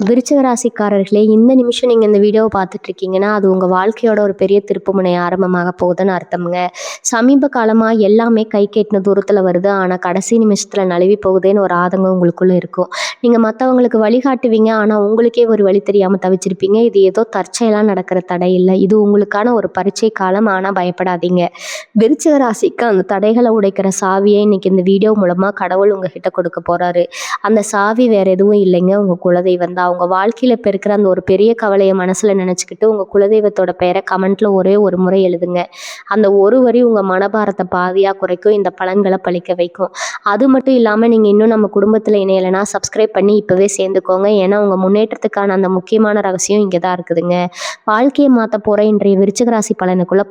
விருச்சிக ராசிக்காரர்களே, இந்த நிமிஷம் நீங்கள் இந்த வீடியோவை பார்த்துட்டு இருக்கீங்கன்னா அது உங்கள் வாழ்க்கையோட ஒரு பெரிய திருப்புமுனை ஆரம்பமாக போகுதுன்னு அர்த்தமுங்க. சமீப காலமாக எல்லாமே கை கெட்டின தூரத்தில் வருது, ஆனால் கடைசி நிமிஷத்தில் நழுவி போகுதேன்னு ஒரு ஆதங்கம் உங்களுக்குள்ளே இருக்கும். நீங்கள் மற்றவங்களுக்கு வழிகாட்டுவீங்க, ஆனால் உங்களுக்கே ஒரு வழி தெரியாமல் தவிச்சிருப்பீங்க. இது ஏதோ தற்செயலாக நடக்கிற தடை இல்லை, இது உங்களுக்கான ஒரு பரீட்சை காலம். ஆனால் பயப்படாதீங்க. விருச்சிக ராசிக்கு அந்த தடைகளை உடைக்கிற சாவியை இன்னைக்கு இந்த வீடியோ மூலமாக கடவுள் உங்ககிட்ட கொடுக்க போகிறாரு. அந்த சாவி வேறு எதுவும் இல்லைங்க, உங்கள் குலதெய்வம் தான். அவங்க வாழ்க்கையில் இப்போ இருக்கிற அந்த ஒரு பெரிய கவலையை மனசில் நினச்சிக்கிட்டு உங்கள் குலதெய்வத்தோட பெயரை கமெண்ட்டில் ஒரே ஒரு முறை எழுதுங்க. அந்த ஒரு வரி உங்கள் மனபாரத்தை பாதியாக குறைக்கும், இந்த பலன்களை பழிக்க வைக்கும். அது மட்டும் இல்லாமல் நீங்கள் இன்னும் நம்ம குடும்பத்தில் இணையலைன்னா சப்ஸ்கிரைப் பண்ணி இப்போவே சேர்ந்துக்கோங்க. ஏன்னா உங்கள் முன்னேற்றத்துக்கான அந்த முக்கியமான ரகசியம் இங்கே தான் இருக்குதுங்க. வாழ்க்கையை மாற்ற போகிற இன்றைய விருச்சிக ராசி பலனுக்குள்ளே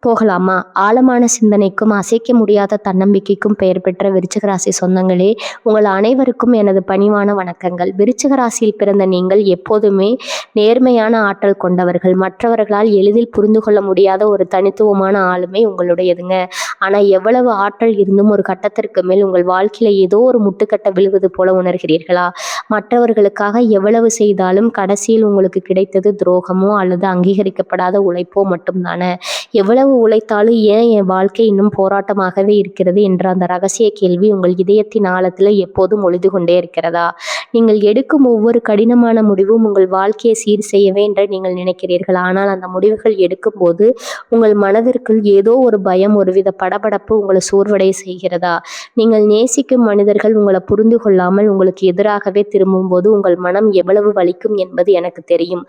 போகலாமா? ஆழமான சிந்தனைக்கும் அசைக்க முடியாத தன்னம்பிக்கைக்கும் பெயர் பெற்ற விருச்சிக ராசி சொந்தங்களே, உங்கள் அனைவருக்கும் எனது பணிவான வணக்கங்கள். விருச்சிக ராசியில் பிறந்த நீங்கள் எப்போதுமே நேர்மையான ஆற்றல் கொண்டவர்கள். மற்றவர்களால் எளிதில் புரிந்து கொள்ள முடியாத ஒரு தனித்துவமான ஆளுமை உங்களுடையதுங்க. ஆனால் எவ்வளவு ஆற்றல் இருந்தும் ஒரு கட்டத்திற்கு மேல் உங்கள் வாழ்க்கையில் ஏதோ ஒரு முட்டுக்கட்டை விழுவது போல உணர்கிறீர்களா? மற்றவர்களுக்காக எவ்வளவு செய்தாலும் கடைசியில் உங்களுக்கு கிடைத்தது துரோகமோ அல்லது அங்கீகரிக்கப்படாத உழைப்போ மட்டும்தானே? எவ்வளவு உழைத்தாலும் ஏன் என் வாழ்க்கை இன்னும் போராட்டமாகவே இருக்கிறது என்ற அந்த ரகசிய கேள்வி உங்கள் இதயத்தின் ஆழத்தில் எப்போதும் ஒளிந்து கொண்டே இருக்கிறதா? நீங்கள் எடுக்கும் ஒவ்வொரு கடினமான முடிவும் உங்கள் வாழ்க்கையை சீர் செய்யவே என்று நீங்கள் நினைக்கிறீர்கள். ஆனால் அந்த முடிவுகள் எடுக்கும்போது உங்கள் மனதிற்குள் ஏதோ ஒரு பயம், ஒருவித படபடப்பு உங்களை சோர்வடைய செய்கிறதா? நீங்கள் நேசிக்கும் மனிதர்கள் உங்களை புரிந்து கொள்ளாமல் உங்களுக்கு எதிராகவே திரும்பும்போது உங்கள் மனம் எவ்வளவு வலிக்கும் என்பது எனக்கு தெரியும்.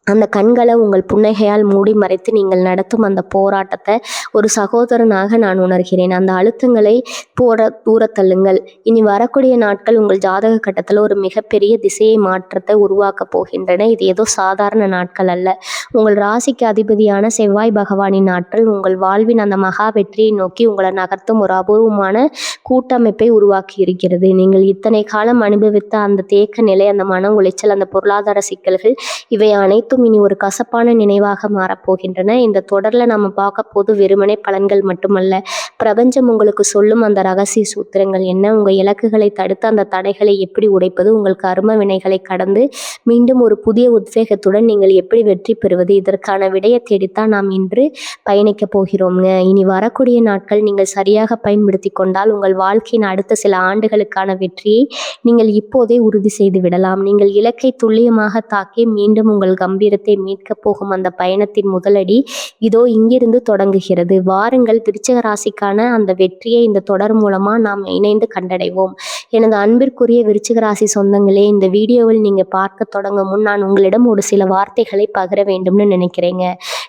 அந்த கண்களை உங்கள் புன்னகையால் மூடி மறைத்து நீங்கள் நடத்தும் அந்த போராட்டத்தை ஒரு சகோதரனாக நான் உணர்கிறேன். அந்த அழுத்தங்களை தூரத்தள்ளுங்கள். இனி வரக்கூடிய நாட்கள் உங்கள் ஜாதக கட்டத்தில் ஒரு மிகப்பெரிய திசையை மாற்றத்தை உருவாக்கப் போகின்றன. இது ஏதோ சாதாரண நாட்கள் அல்ல. உங்கள் ராசிக்கு அதிபதியான செவ்வாய் பகவானின் நாட்கள் உங்கள் வாழ்வின் அந்த மகா வெற்றியை நோக்கி உங்களை நகர்த்தும் ஒரு அபூர்வமான கூட்டமைப்பை உருவாக்கி இருக்கிறது. நீங்கள் இத்தனை காலம் அனுபவித்த அந்த தேக்க நிலை, அந்த மன உளைச்சல், அந்த பொருளாதார சிக்கல்கள், இவை அனைத்தும் இனி ஒரு கசப்பான நினைவாக மாறப்போகின்றன. இந்த தொடர்ல நம்ம பார்க்க போது வெறுமனே பலன்கள் மட்டுமல்ல, பிரபஞ்சம் உங்களுக்கு சொல்லும் அந்த ரகசிய சூத்திரங்கள் என்ன, உங்க இலக்குகளை தடுத்து அந்த தடைகளை எப்படி உடைப்பது, உங்கள் கர்ம வினைகளை கடந்து மீண்டும் ஒரு புதிய உத்வேகத்துடன் நீங்கள் எப்படி வெற்றி பெறுவது, இதற்கான விடையை தேடித்தான் நாம் இன்று பயணிக்க போகிறோம்ங்க. இனி வரக்கூடிய நாட்கள் நீங்கள் சரியாக பயன்படுத்தி கொண்டால் உங்கள் வாழ்க்கையின் அடுத்த சில ஆண்டுகளுக்கான வெற்றியை நீங்கள் இப்போதே உறுதி செய்து விடலாம். நீங்கள் இலக்கை துல்லியமாக தாக்கி மீண்டும் உங்கள் கம்பீரத்தை மீட்க போகும் அந்த பயணத்தின் முதலடி இதோ இங்கிருந்து தொடங்குகிறது. வாருங்கள், விருச்சிக ராசிக்கான அந்த வெற்றியை இந்த தொடர் மூலமா நாம் இணைந்து கண்டடைவோம். எனது அன்பிற்குரிய விருச்சிக ராசி சொந்தங்களே, இந்த வீடியோவில் நீங்க பார்க்க தொடங்கும் முன் நான் உங்களிடம் ஒரு சில வார்த்தைகளை பகிர வேண்டும்னு நினைக்கிறேங்க.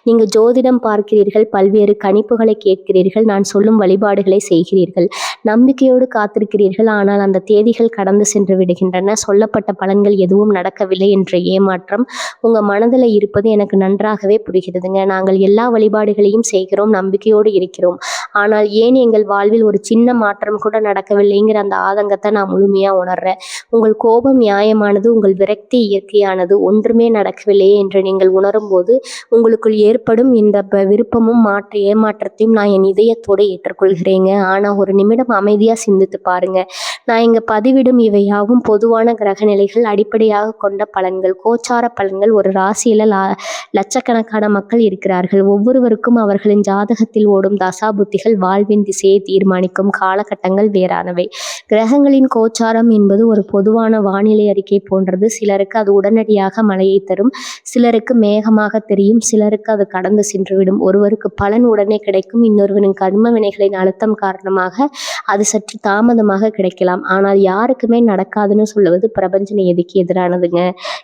நீங்க ஜோதிடம் பார்க்கிறீர்கள், பல்வேறு கணிப்புகளை கேட்கிறீர்கள், நான் சொல்லும் வழிபாடுகளை செய்கிறீர்கள், நம்பிக்கையோடு காத்திருக்கிறீர்கள். ஆனால் அந்த தேதிகள் கடந்து சென்று விடுகின்றன. சொல்லப்பட்ட பலன்கள் எதுவும் நடக்கவில்லை என்ற ஏமாற்றம் உங்க மனதில் இருப்பது எனக்கு நன்றாகவே புரிகிறதுங்க. நாங்கள் எல்லா வழிபாடுகளையும் செய்கிறோம், நம்பிக்கையோடு இருக்கிறோம். ஆனால் ஏன் எங்கள் வாழ்வில் ஒரு சின்ன மாற்றம் கூட நடக்கவில்லைங்கிற அந்த ஆதங்கத்தை நான் முழுமையா உணர்றேன். உங்கள் கோபம் நியாயமானது, உங்கள் விரக்தி இயற்கையானது. ஒன்றுமே நடக்கவில்லையே என்று நீங்கள் உணரும் போது உங்களுக்குள் ஏற்படும் இந்த விருப்பமும் ஏமாற்றத்தையும் நான் என் இதயத்தோடு ஏற்றுக்கொள்கிறேங்க. ஆனால் ஒரு நிமிடம் அமைதியாக சிந்தித்து பாருங்க. நான் இங்கே பதிவிடும் இவையாவும் பொதுவான கிரக நிலைகள் அடிப்படையாக கொண்ட பலன்கள், கோச்சார பலன்கள். ஒரு ராசியில் லட்சக்கணக்கான மக்கள் இருக்கிறார்கள். ஒவ்வொருவருக்கும் அவர்களின் ஜாதகத்தில் ஓடும் தசா புத்திகள் வாழ்வின் திசையை தீர்மானிக்கும் காலகட்டங்கள் வேறானவை. கிரகங்களின் கோச்சாரம் என்பது ஒரு பொதுவான வானிலை அறிக்கை போன்றது. சிலருக்கு அது உடனடியாக மழையை தரும், சிலருக்கு மேகமாக தெரியும், சிலருக்கு அது கடந்து சென்றுவிடும். ஒருவருக்கு பலன் உடனே கிடைக்கும், இன்னொருவரின் கர்ம வினைகளின் அழுத்தம் காரணமாக அது சற்று தாமதமாக கிடைக்கலாம். ஆனால் யாருக்குமே நடக்காதுன்னு சொல்லுவது பிரபஞ்ச நியதிக்கு எதிரானதுங்க.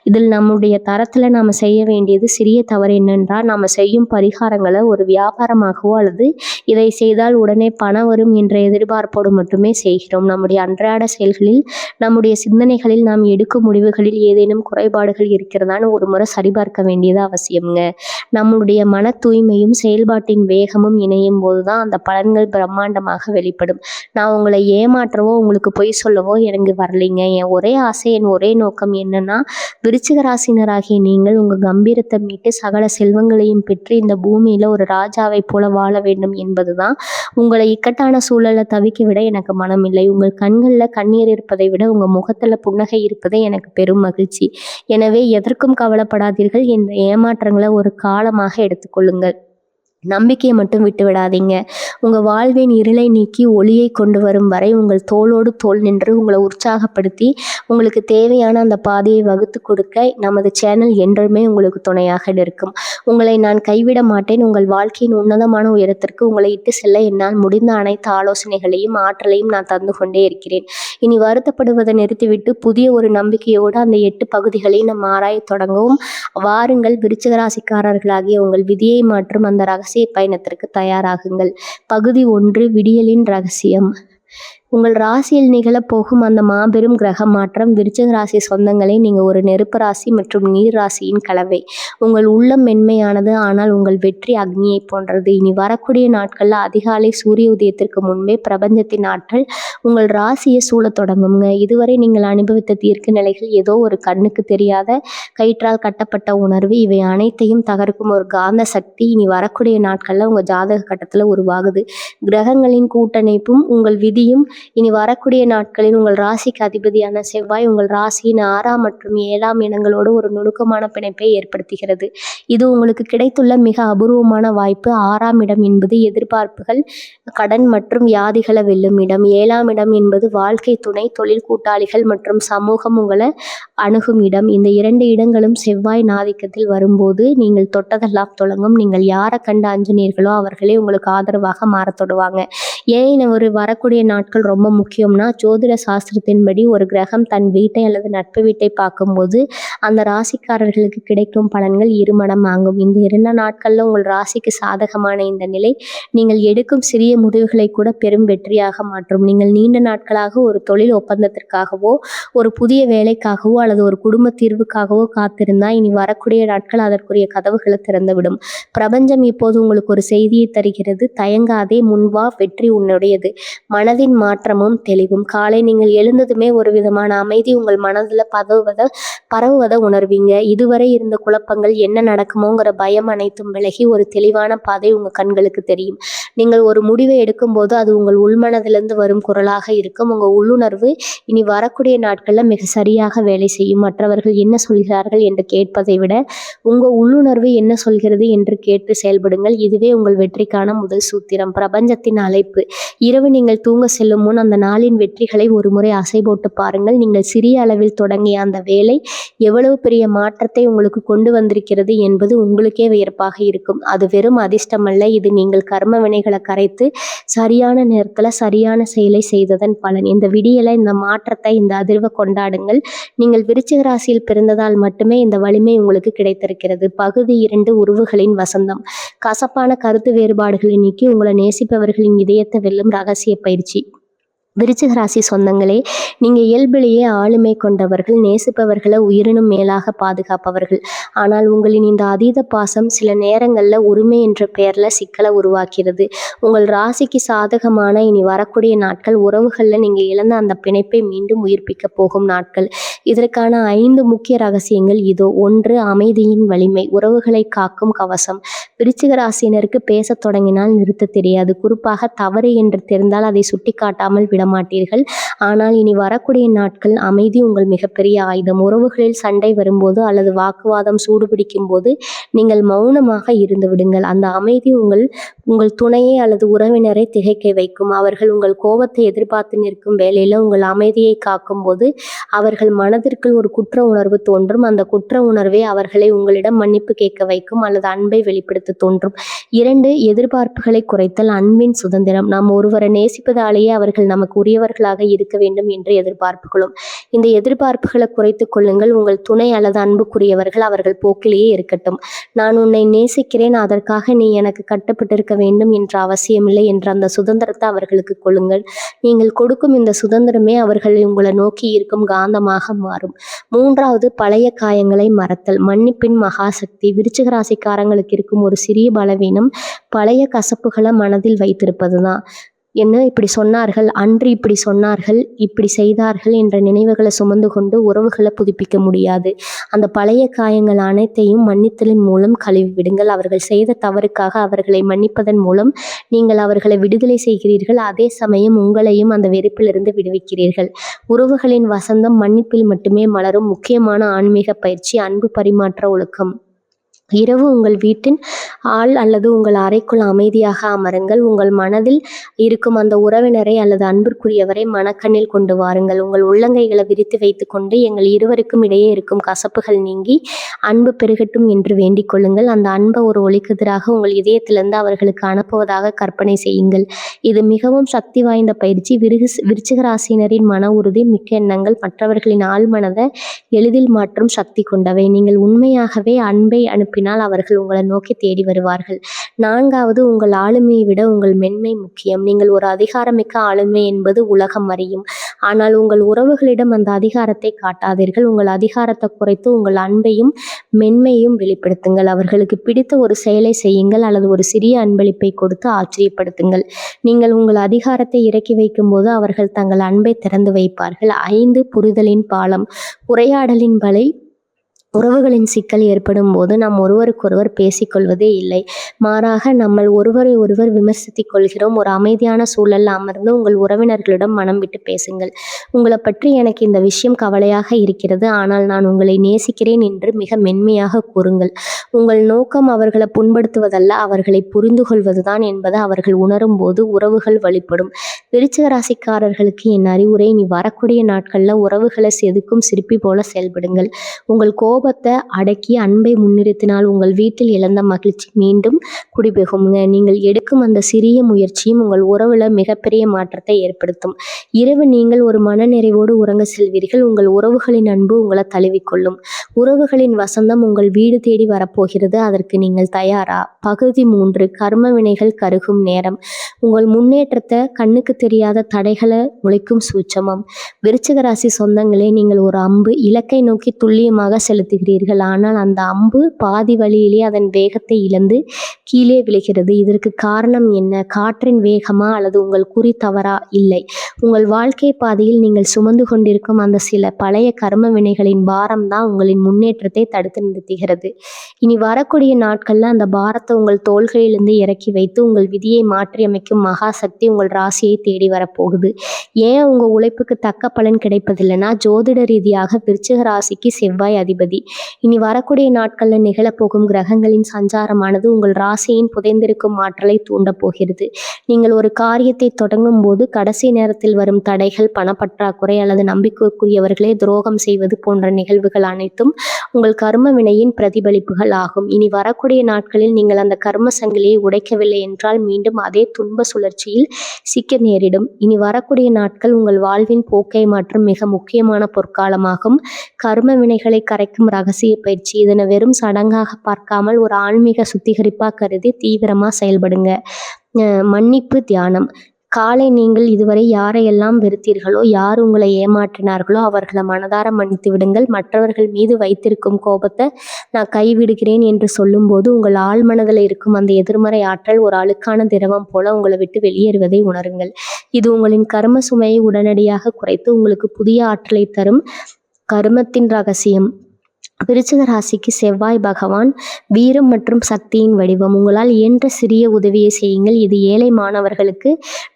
இதில் நம்முடைய தரத்தில் நாம் செய்ய வேண்டியது சிறிய தவறு என்னென்றால், நாம் செய்யும் பரிகாரங்களை ஒரு வியாபாரமாகவோ அல்லது இதை செய்தால் உடனே பணம் வரும் என்ற எதிர்பார்ப்போடு மட்டுமே செய்கிறோம். நம்முடைய அன்றாட செயல்களில், நம்முடைய சிந்தனைகளில், நாம் எடுக்கும் முடிவுகளில் ஏதேனும் குறைபாடுகள் இருக்கிறதான்னு ஒரு முறை சரிபார்க்க வேண்டியது அவசியம்ங்க. நம்முடைய மன தூய்மையும் செயல்பாட்டின் வேகமும் இணையும் போதுதான் அந்த பலன்கள் பிரம்மாண்டமாக வெளிப்படும். நான் உங்களை ஏமாற்றவோ உங்களுக்கு பொய் சொல்லவோ எனக்கு வரலைங்க. என் ஒரே ஆசை, என் ஒரே நோக்கம் என்னன்னா, விருச்சிக ராசினராகிய நீங்கள் உங்கள் கம்பீரத்தை மீட்டு சகல செல்வங்களையும் பெற்று இந்த பூமியில் ஒரு ராஜாவை போல வாழ வேண்டும் என்பதுதான் உங்களை இக்கட்டான சூழல்ல தவிக்க விட எனக்கு மனம் இல்லை. உங்கள் கண்கள்ல கண்ணீர் இருப்பதை விட உங்க முகத்துல புன்னகை இருப்பதே எனக்கு பெரும் மகிழ்ச்சி. எனவே எதற்கும் கவலைப்படாதீர்கள். இந்த ஏமாற்றங்களை ஒரு காலமாக எடுத்துக்கொள்ளுங்கள். நம்பிக்கையை மட்டும் விட்டு விடாதீங்க. உங்க வாழ்வின் இருளை நீக்கி ஒளியை கொண்டு வரும் வரை உங்கள் தோளோடு தோள் நின்று உங்களை உற்சாகப்படுத்தி உங்களுக்கு தேவையான அந்த பாதையை வகுத்து கொடுக்க நமது சேனல் என்றுமே உங்களுக்கு துணையாக இருக்கும். உங்களை நான் கைவிட மாட்டேன். உங்கள் வாழ்க்கையின் உன்னதமான உயரத்திற்கு உங்களை இட்டு செல்ல என்னால் முடிந்த அனைத்து ஆலோசனைகளையும் ஆற்றலையும் நான் தந்து கொண்டே இருக்கிறேன். இனி வருத்தப்படுவதை நிறுத்திவிட்டு புதிய ஒரு நம்பிக்கையோடு அந்த 8 பகுதிகளை நம்ம ஆராயத் தொடங்கவும். வாருங்கள், விருச்சிக ராசிக்காரர்களாகிய உங்கள் விதியை மாற்றும் அந்த ரகசிய பயணத்திற்கு தயாராகுங்கள். பகுதி 1, விடியலின் ரகசியம். உங்கள் ராசியில் நிகழப்போகும் அந்த மாபெரும் கிரக மாற்றம். விருச்சிக ராசி சொந்தங்களே, நீங்கள் ஒரு நெருப்பு ராசி மற்றும் நீர் ராசியின் கலவை. உங்கள் உள்ளம் மென்மையானது, ஆனால் உங்கள் வெற்றி அக்னியை போன்றது. இனி வரக்கூடிய நாட்களில் அதிகாலை சூரிய உதயத்திற்கு முன்பே பிரபஞ்சத்தின் ஆற்றல் உங்கள் ராசியை சூழத் தொடங்குங்க. இதுவரை நீங்கள் அனுபவித்த தீர்க்க நிலைகள், ஏதோ ஒரு கண்ணுக்கு தெரியாத கயிற்றால் கட்டப்பட்ட உணர்வு, இவை அனைத்தையும் தகர்க்கும் ஒரு காந்த சக்தி இனி வரக்கூடிய நாட்களில் உங்கள் ஜாதக கட்டத்தில் உருவாகுது. கிரகங்களின் கூட்டமைப்பும் உங்கள் விதியும் இனி வரக்கூடிய நாட்களில் உங்கள் ராசிக்கு அதிபதியான செவ்வாய் உங்கள் ராசியின் 6ஆம் மற்றும் 7ஆம் இடங்களோடு ஒரு நுணுக்கமான பிணைப்பை ஏற்படுத்துகிறது. இது உங்களுக்கு கிடைத்துள்ள மிக அபூர்வமான வாய்ப்பு. 6ஆம் இடம் என்பது எதிர்பார்ப்புகள், கடன் மற்றும் வியாதிகளை வெல்லும் இடம். 7ஆம் இடம் என்பது வாழ்க்கை துணை, தொழில் கூட்டாளிகள் மற்றும் சமூகம் உங்களை அணுகும் இடம். இந்த 2 இடங்களும் செவ்வாய் ஆதிக்கத்தில் வரும்போது நீங்கள் தொட்டதெல்லாம் தொடங்கும். நீங்கள் யாரை கண்டு அஞ்சினீர்களோ அவர்களே உங்களுக்கு ஆதரவாக மாறத் தொடுவாங்க. ஏன் ஒரு வரக்கூடிய நாட்கள் ரொம்ப முக்கியம்னா, ஜோதிட சாஸ்திரத்தின்படி ஒரு கிரகம் தன் வீட்டை அல்லது நட்பு வீட்டை பார்க்கும்போது அந்த ராசிக்காரர்களுக்கு கிடைக்கும் பலன்கள் 2 மடங்காகும். இந்த 2 நாட்களில் உங்கள் ராசிக்கு சாதகமான இந்த நிலை நீங்கள் எடுக்கும் சிறிய முடிவுகளை கூட பெரும் வெற்றியாக மாற்றும். நீங்கள் நீண்ட நாட்களாக ஒரு தொழில் ஒப்பந்தத்திற்காகவோ, ஒரு புதிய வேலைக்காகவோ அல்லது ஒரு குடும்ப தீர்வுக்காகவோ காத்திருந்தால் இனி வரக்கூடிய நாட்கள் அதற்குரிய கதவுகளை திறந்துவிடும். பிரபஞ்சம் இப்போது உங்களுக்கு ஒரு செய்தியை தருகிறது. தயங்காதே, முன்வா, வெற்றி உன்னுடையது. மனதின் மாற்றமும் தெளிவும். காலை நீங்கள் எழுந்ததுமே ஒரு விதமான அமைதி உங்கள் மனதில் பரவுவதை உணர்வீங்க. இதுவரை இருந்த குழப்பங்கள், என்ன நடக்குமோங்கிற பயம் அனைத்தும் விலகி ஒரு தெளிவான பாதை உங்கள் கண்களுக்கு தெரியும். நீங்கள் ஒரு முடிவை எடுக்கும்போது அது உங்கள் உள்மனதிலிருந்து வரும் குரலாக இருக்கும். உங்கள் உள்ளுணர்வு இனி வரக்கூடிய நாட்களில் மிக சரியாக வேலை செய்யும். மற்றவர்கள் என்ன சொல்கிறார்கள் என்று கேட்பதை விட உங்கள் உள்ளுணர்வு என்ன சொல்கிறது என்று கேட்டு செயல்படுங்கள். இதுவே உங்கள் வெற்றிக்கான முதல் சூத்திரம். பிரபஞ்சத்தின் அழைப்பு. இரவு நீங்கள் தூங்க செல்லும் முன் அந்த நாளின் வெற்றிகளை ஒரு முறை அசை போட்டு பாருங்கள். நீங்கள் சிறிய அளவில் தொடங்கிய அந்த வேலை எவ்வளவு பெரிய மாற்றத்தை உங்களுக்கு கொண்டு வந்திருக்கிறது என்பது உங்களுக்கே வியப்பாக இருக்கும். அது வெறும் அதிர்ஷ்டமல்ல, இது நீங்கள் கர்ம வினைகளை கரைத்து சரியான நேரத்தில் சரியான செயலை செய்ததன் பலன். இந்த விடியலை, இந்த மாற்றத்தை, இந்த அதிர்வை கொண்டாடுங்கள். நீங்கள் விருச்சிக ராசியில் பிறந்ததால் மட்டுமே இந்த வலிமை உங்களுக்கு கிடைத்திருக்கிறது. பகுதி 2, உறவுகளின் வசந்தம். கசப்பான கருத்து வேறுபாடுகளை நீக்கி உங்களை நேசிப்பவர்களின் இதயத்தை வெல்லும் ரகசிய பயிற்சி. விருச்சிக ராசி சொந்தங்களே, நீங்கள் இயல்பிலேயே ஆளுமை கொண்டவர்கள், நேசிப்பவர்களை உயிரினும் மேலாக பாதுகாப்பவர்கள். ஆனால் உங்களின் இந்த அதீத பாசம் சில நேரங்களில் உரிமை என்ற பெயரில் சிக்கலை உருவாக்கிறது. உங்கள் ராசிக்கு சாதகமான இனி வரக்கூடிய நாட்கள் உறவுகளில் நீங்கள் இழந்த அந்த பிணைப்பை மீண்டும் உயிர்ப்பிக்க போகும் நாட்கள். இதற்கான 5 முக்கிய ரகசியங்கள் இதோ. 1, அமைதியின் வலிமை. உறவுகளை காக்கும் கவசம். விருச்சிக ராசியினருக்கு பேசத் தொடங்கினால் நிறுத்த தெரியாது. குறிப்பாக தவறு என்று தெரிந்தால் அதை சுட்டி காட்டாமல் விடமாட்டீர்கள். ஆனால் இனி வரக்கூடிய நாட்கள் அமைதி உங்கள் மிகப்பெரிய ஆயுதம். உறவுகளில் சண்டை வரும்போது அல்லது வாக்குவாதம் சூடுபிடிக்கும் போது நீங்கள் மௌனமாக இருந்து விடுங்கள். அந்த அமைதி உங்கள் துணையை அல்லது உறவினரை திகைக்க வைக்கும். அவர்கள் உங்கள் கோபத்தை எதிர்பார்த்து நிற்கும் வேளையில் உங்கள் அமைதியை காக்கும் போது அவர்கள் மனதிற்குள் ஒரு குற்ற உணர்வு தோன்றும். அந்த குற்ற உணர்வே அவர்களை உங்களிடம் மன்னிப்பு கேட்க வைக்கும் அல்லது அன்பை வெளிப்படுத்த தோன்றும். 2, எதிர்பார்ப்புகளை குறைத்தல். அன்பின் சுதந்திரம். நாம் ஒருவரை நேசிப்பதாலேயே அவர்கள் நமக்கு உரியவர்களாக இருக்க வேண்டும் என்று எதிர்பார்ப்புகளும். இந்த எதிர்பார்ப்புகளை குறைத்து கொள்ளுங்கள். உங்கள் துணை அல்லது அன்புக்குரியவர்கள் அவர்கள் போக்கிலேயே இருக்கட்டும். நான் உன்னை நேசிக்கிறேன், அதற்காக நீ எனக்கு கட்டுப்பட்டிருக்க வேண்டும் என்ற அவசியமில்லை என்ற அந்த சுதந்திரத்தை அவர்களுக்கு கொள்ளுங்கள். நீங்கள் கொடுக்கும் இந்த சுதந்திரமே அவர்கள் உங்களை நோக்கி இருக்கும் காந்தமாக மாறும். 3வது, பழைய காயங்களை மறத்தல். மன்னிப்பின் மகாசக்தி. விருச்சிக ராசிக்காரங்களுக்கு இருக்கும் ஒரு சிறிய பலவீனம் பழைய கசப்புகளை மனதில் வைத்திருப்பது தான். என்ன இப்படி சொன்னார்கள், அன்று இப்படி சொன்னார்கள், இப்படி செய்தார்கள் என்ற நினைவுகளை சுமந்து கொண்டு உறவுகளை புதுப்பிக்க முடியாது. அந்த பழைய காயங்கள் அனைத்தையும் மன்னித்தலின் மூலம் கழுவி விடுங்கள். அவர்கள் செய்த தவறுக்காக அவர்களை மன்னிப்பதன் மூலம் நீங்கள் அவர்களை விடுதலை செய்கிறீர்கள். அதே சமயம் உங்களையும் அந்த வெறுப்பிலிருந்து விடுவிக்கிறீர்கள். உறவுகளின் வசந்தம் மன்னிப்பில் மட்டுமே மலரும். முக்கியமான ஆன்மீக பயிற்சி அன்பு பரிமாற்ற ஒழுக்கம். இரவு உங்கள் வீட்டின் அல்லது உங்கள் அறைக்குள் அமைதியாக அமருங்கள். உங்கள் மனதில் இருக்கும் அந்த உறவினரை அல்லது அன்பிற்குரியவரை மனக்கண்ணில் கொண்டு வாருங்கள். உங்கள் உள்ளங்கைகளை விரித்து வைத்துக்கொண்டு எங்கள் இருவருக்கும் இடையே இருக்கும் கசப்புகள் நீங்கி அன்பு பெருகட்டும் என்று வேண்டிக் கொள்ளுங்கள். அந்த அன்பை ஒரு ஒளிக்கதிராக உங்கள் இதயத்திலிருந்து அவர்களுக்கு அனுப்புவதாக கற்பனை செய்யுங்கள். இது மிகவும் சக்தி வாய்ந்த பயிற்சி. விருச்சிக ராசியினரின் மன உறுதி மிக்க எண்ணங்கள் மற்றவர்களின் ஆழ்மனதை எளிதில் மாற்றும் சக்தி கொண்டவை. நீங்கள் உண்மையாகவே அன்பை அனுப்பினால் அவர்கள் உங்களை நோக்கி தேடி வருவார்கள். 4வது, உங்கள் ஆளுமையை விட உங்கள் மென்மை முக்கியம். நீங்கள் ஒரு அதிகாரமிக்க ஆளுமை என்பது உலகம் அறியும். ஆனால் உங்கள் உறவுகளிடம் அந்த அதிகாரத்தை காட்டாதீர்கள். உங்கள் அதிகாரத்தை குறைத்து உங்கள் அன்பையும் மென்மையும் வெளிப்படுத்துங்கள். அவர்களுக்கு பிடித்த ஒரு செயலை செய்யுங்கள் அல்லது ஒரு சிறிய அன்பளிப்பை கொடுத்து ஆச்சரியப்படுத்துங்கள். நீங்கள் உங்கள் அதிகாரத்தை இறக்கி வைக்கும்போது அவர்கள் தங்கள் அன்பை திறந்து வைப்பார்கள். 5, புரிதலின் பாலம். உரையாடலின் வலை. உறவுகளின் சிக்கல் ஏற்படும் போது நாம் ஒருவருக்கொருவர் பேசிக்கொள்வதே இல்லை. மாறாக நம்மள் ஒருவரை ஒருவர் விமர்சித்துக் கொள்கிறோம். ஒரு அமைதியான சூழலில் அமர்ந்து உங்கள் உறவினர்களிடம் மனம் விட்டு பேசுங்கள். உங்களை பற்றி எனக்கு இந்த விஷயம் கவலையாக இருக்கிறது, ஆனால் நான் உங்களை நேசிக்கிறேன் என்று மிக மென்மையாக கூறுங்கள். உங்கள் நோக்கம் அவர்களை புண்படுத்துவதல்ல, அவர்களை புரிந்து கொள்வதுதான் என்பதை அவர்கள் உணரும் போது உறவுகள் வழிபடும். விருச்சிக ராசிக்காரர்களுக்கு என் அறிவுரை: நீ வரக்கூடிய நாட்களில் உறவுகளை செதுக்கும் சிற்பி போல செயல்படுங்கள். உங்கள் கோபத்தை அடக்கி அன்பை முன்னிறுத்தினால் உங்கள் வீட்டில் இழந்த மகிழ்ச்சி மீண்டும் குடிபெகுங்க. நீங்கள் எடுக்கும் அந்த சிறிய முயற்சியும் உங்கள் உறவுல மிகப்பெரிய மாற்றத்தை ஏற்படுத்தும். இரவு நீங்கள் ஒரு மனநிறைவோடு உறங்க செல்வீர்கள். உங்கள் உறவுகளின் அன்பு உங்களை தழுவிக்கொள்ளும். உறவுகளின் வசந்தம் உங்கள் வீடு தேடி வரப்போகிறது. அதற்கு நீங்கள் தயாரா? பகுதி 3, கர்ம வினைகள் கருகும் நேரம். உங்கள் முன்னேற்றத்தை கண்ணுக்கு தெரியாத தடைகளை உழைக்கும் சூட்சமம். விருச்சிக ராசி சொந்தங்களே, நீங்கள் ஒரு அம்பு இலக்கை நோக்கி துல்லியமாக செலுத்துகிறீர்கள். ஆனால் அந்த அம்பு பாதி வழியிலே அதன் வேகத்தை இழந்து கீழே விழுகிறது. இதற்கு காரணம் என்ன? காற்றின் வேகமா அல்லது உங்கள் குறி தவறா? இல்லை, உங்கள் வாழ்க்கை பாதையில் நீங்கள் சுமந்து கொண்டிருக்கும் அந்த சில பழைய கர்ம வினைகளின் பாரம் தான் உங்களின் முன்னேற்றத்தை தடுத்து நிறுத்துகிறது. இனி வரக்கூடிய நாட்கள்ல அந்த பாரத்தை உங்கள் தோள்களிலிருந்து இறக்கி வைத்து உங்கள் விதியை மாற்றி அமைக்கும் மகா சக்தி உங்கள் ராசியை தேடி வரப்போகுது. ஏன் உங்க உழைப்புக்கு தக்க பலன் கிடைப்பதில்லைன்னா, ஜோதிட ரீதியாக விருச்சிக ராசிக்கு செவ்வாய் அதிபதி. இனி வரக்கூடிய நாட்களில் நிகழப்போகும் கிரகங்களின் சஞ்சாரமானது உங்கள் ராசியின் புதைந்திருக்கும் ஆற்றலை தூண்டப் போகிறது. நீங்கள் ஒரு காரியத்தை தொடங்கும் போது கடைசி நேரத்தில் வரும் தடைகள், பணப்பற்றாக்குறை அல்லது நம்பிக்கைக்குரியவர்களே துரோகம் செய்வது போன்ற நிகழ்வுகள் அனைத்தும் உங்கள் கர்ம வினையின் பிரதிபலிப்புகள் ஆகும். இனி வரக்கூடிய நாட்களில் நீங்கள் அந்த கர்ம சங்கிலியை உடைக்கவில்லை என்றால் மீண்டும் அதே துன்ப சுழற்சியில் சிக்க நேரிடும். இனி வரக்கூடிய நாட்கள் உங்கள் வாழ்வின் போக்கை மாற்றும் மிக முக்கியமான பொற்காலமாகும். கர்ம வினைகளை கரைக்கும் ரகசிய பயிற்சி. இதனை வெறும் சடங்காக பார்க்காமல் ஒரு ஆன்மீக சுத்திகரிப்பா கருதி தீவிரமா செயல்படுங்க. மன்னிப்பு தியானம். காலை நீங்கள் இதுவரை யாரையெல்லாம் வெறுத்தீர்களோ, யார் உங்களை ஏமாற்றினார்களோ அவர்களை மனதார மன்னித்து விடுங்கள். மற்றவர்கள் மீது வைத்திருக்கும் கோபத்தை நான் கைவிடுகிறேன் என்று சொல்லும்போது உங்கள் ஆழ்மனதில் இருக்கும் அந்த எதிர்மறை ஆற்றல் ஒரு அழுக்கான திரவம் போல உங்களை விட்டு வெளியேறுவதை உணருங்கள். இது உங்களின் கர்ம சுமையை உடனடியாக குறைத்து உங்களுக்கு புதிய ஆற்றலை தரும். கர்மத்தின் ரகசியம். விருச்சிக ராசிக்கு செவ்வாய் பகவான் வீரம் மற்றும் சக்தியின் வடிவம். உங்களால் இயன்ற சிறிய உதவியை செய்யுங்கள். இது ஏழை மாணவர்களுக்கு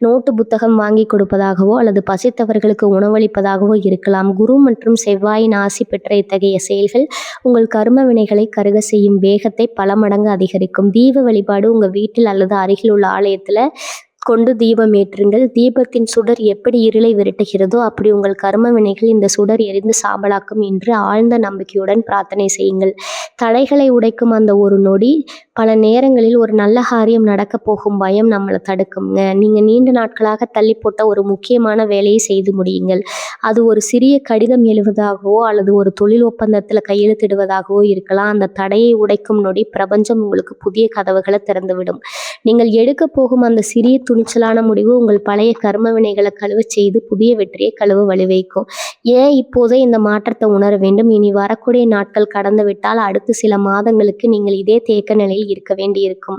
நோட்டு புத்தகம் வாங்கி கொடுப்பதாகவோ அல்லது பசித்தவர்களுக்கு உணவளிப்பதாகவோ இருக்கலாம். குரு மற்றும் செவ்வாயின் ஆசி பெற்ற இத்தகைய செயல்கள் உங்கள் கர்ம வினைகளை கருக செய்யும் வேகத்தை பல மடங்கு அதிகரிக்கும். தீப வழிபாடு. உங்கள் வீட்டில் அல்லது அருகில் உள்ள ஆலயத்தில் கொண்டு தீபம் ஏற்றுங்கள். தீபத்தின் சுடர் எப்படி இருளை விரட்டுகிறதோ அப்படி உங்கள் கர்ம வினைகள் இந்த சுடர் எரிந்து சாம்பலாக்கும் என்று ஆழ்ந்த நம்பிக்கையுடன் பிரார்த்தனை செய்யுங்கள். தடைகளை உடைக்கும் அந்த ஒரு நொடி பல நேரங்களில் ஒரு நல்ல காரியம் நடக்க போகும் பயம் நம்மளை தடுக்குங்க. நீங்கள் நீண்ட நாட்களாக தள்ளி போட்ட ஒரு முக்கியமான வேலையை செய்து முடியுங்கள். அது ஒரு சிறிய கடிதம் எழுவதாகவோ அல்லது ஒரு தொழில் ஒப்பந்தத்தில் கையெழுத்திடுவதாகவோ இருக்கலாம். அந்த தடையை உடைக்கும் நொடி பிரபஞ்சம் உங்களுக்கு புதிய கதவுகளை திறந்துவிடும். நீங்கள் எடுக்க போகும் அந்த சிறிய துணிச்சலான முடிவு உங்கள் பழைய கர்ம வினைகளை கழுவ செய்து புதிய வெற்றியை கழுவ வழிவைக்கும். ஏன் இப்போதே இந்த மாற்றத்தை உணர வேண்டும்? இனி வரக்கூடிய நாட்கள் கடந்து விட்டால் அடுத்த சில மாதங்களுக்கு நீங்கள் இதே தேக்க நிலையில் இருக்க வேண்டியிருக்கும்.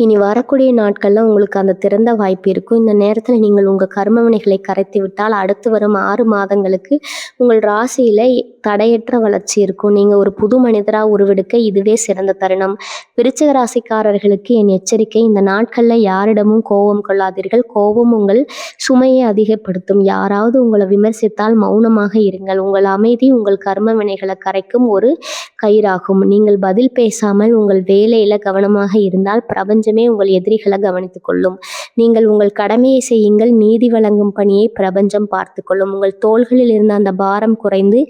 இனி வரக்கூடிய நாட்கள்ல உங்களுக்கு அந்த திறந்த வாய்ப்பு இருக்கும். இந்த நேரத்துல நீங்கள் உங்க கர்ம வினைகளை கரைத்து விட்டால் அடுத்து வரும் 6 மாதங்களுக்கு உங்கள் ராசியில தடையற்ற வளர்ச்சி இருக்கும். நீங்க ஒரு புது மனிதரா உருவெடுக்க இதுவே சிறந்த தருணம். விருச்சிக ராசிக்காரர்களுக்கு என் எச்சரிக்கை, இந்த நாட்கள்ல யாரிடமும் கோபம் கொள்ளாதீர்கள். கோபம் உங்கள் சுமையை அதிகப்படுத்தும். யாராவது உங்களை விமர்சித்தால் மௌனமாக இருங்கள். உங்கள் அமைதி உங்கள் கர்ம வினைகளை கரைக்கும் ஒரு கயிறாகும். நீங்கள் பதில் பேசாமல் உங்கள் வேலையில கவனமாக இருந்தால் பிரபஞ்சமே உங்கள் எதிரிகளை கவனித்துக் கொள்ளும். நீங்கள் உங்கள் கடமையை செய்யுங்கள். நீதி வழங்கும் பணியை பிரபஞ்சம் பார்த்து கொள்ளும். உங்கள் தோள்களில் இருந்த அந்த பாரம் குறைந்து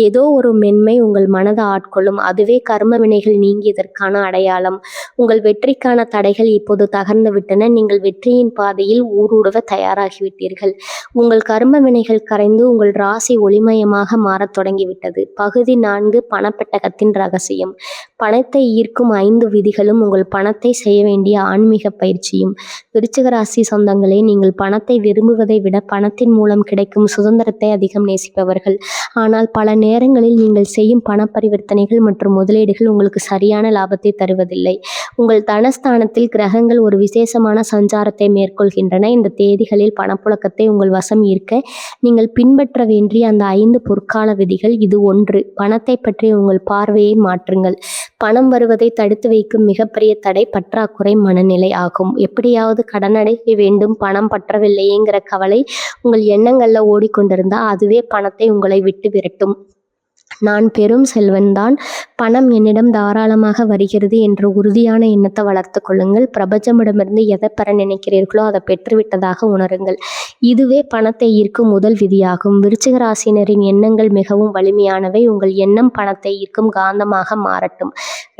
ஏதோ ஒரு மென்மை உங்கள் மனதை ஆட்கொள்ளும். அதுவே கர்ம வினைகள் நீங்கியதற்கான அடையாளம். உங்கள் வெற்றிக்கான தடைகள் இப்போது தகர்ந்து விட்டன. நீங்கள் வெற்றியின் பாதையில் ஊடுருவ தயாராகிவிட்டீர்கள். உங்கள் கர்ம வினைகள் கரைந்து உங்கள் ராசி ஒளிமயமாக மாறத் தொடங்கிவிட்டது. பகுதி 4 பணப்பெட்டகத்தின் ரகசியம். பணத்தை ஈர்க்கும் 5 விதிகளும் உங்கள் பணத்தை செய்ய வேண்டிய ஆன்மீக பயிற்சியும். விருச்சிக ராசி சொந்தங்களே, நீங்கள் பணத்தை விரும்புவதை விட பணத்தின் மூலம் கிடைக்கும் சுதந்திரத்தை அதிகம் நேசிப்பவர்கள். ஆனால் பல நேரங்களில் நீங்கள் செய்யும் பண பரிவர்த்தனைகள் மற்றும் முதலீடுகள் உங்களுக்கு சரியான லாபத்தை தருவதில்லை. உங்கள் தனஸ்தானத்தில் கிரகங்கள் ஒரு விசேஷமான சஞ்சாரத்தை மேற்கொள்கின்றன. இந்த தேதிகளில் பணப்புழக்கத்தை உங்கள் வசம் ஈர்க்க நீங்கள் பின்பற்ற வேண்டிய அந்த 5 பொற்கால விதிகள். இது 1. பணத்தை பற்றி உங்கள் பார்வையை மாற்றுங்கள். பணம் வருவதை தடுத்து வைக்கும் மிகப்பெரிய தடை பற்றாக்குறை மனநிலை ஆகும். எப்படியாவது கடனடைய வேண்டும், பணம் பற்றவில்லையேங்கிற கவலை உங்கள் எண்ணங்கள்ல ஓடிக்கொண்டிருந்தா அதுவே பணத்தை உங்களை விட்டு விரட்டும். நான் பெரும் செல்வன்தான், பணம் என்னிடம் தாராளமாக வருகிறது என்ற உறுதியான எண்ணத்தை வளர்த்து கொள்ளுங்கள். பிரபஞ்சமிடமிருந்து எதை பெற நினைக்கிறீர்களோ அதை பெற்றுவிட்டதாக உணருங்கள். இதுவே பணத்தை ஈர்க்கும் முதல் விதியாகும். விருச்சிக ராசினரின் எண்ணங்கள் மிகவும் வலிமையானவை. உங்கள் எண்ணம் பணத்தை ஈர்க்கும் காந்தமாக மாறட்டும்.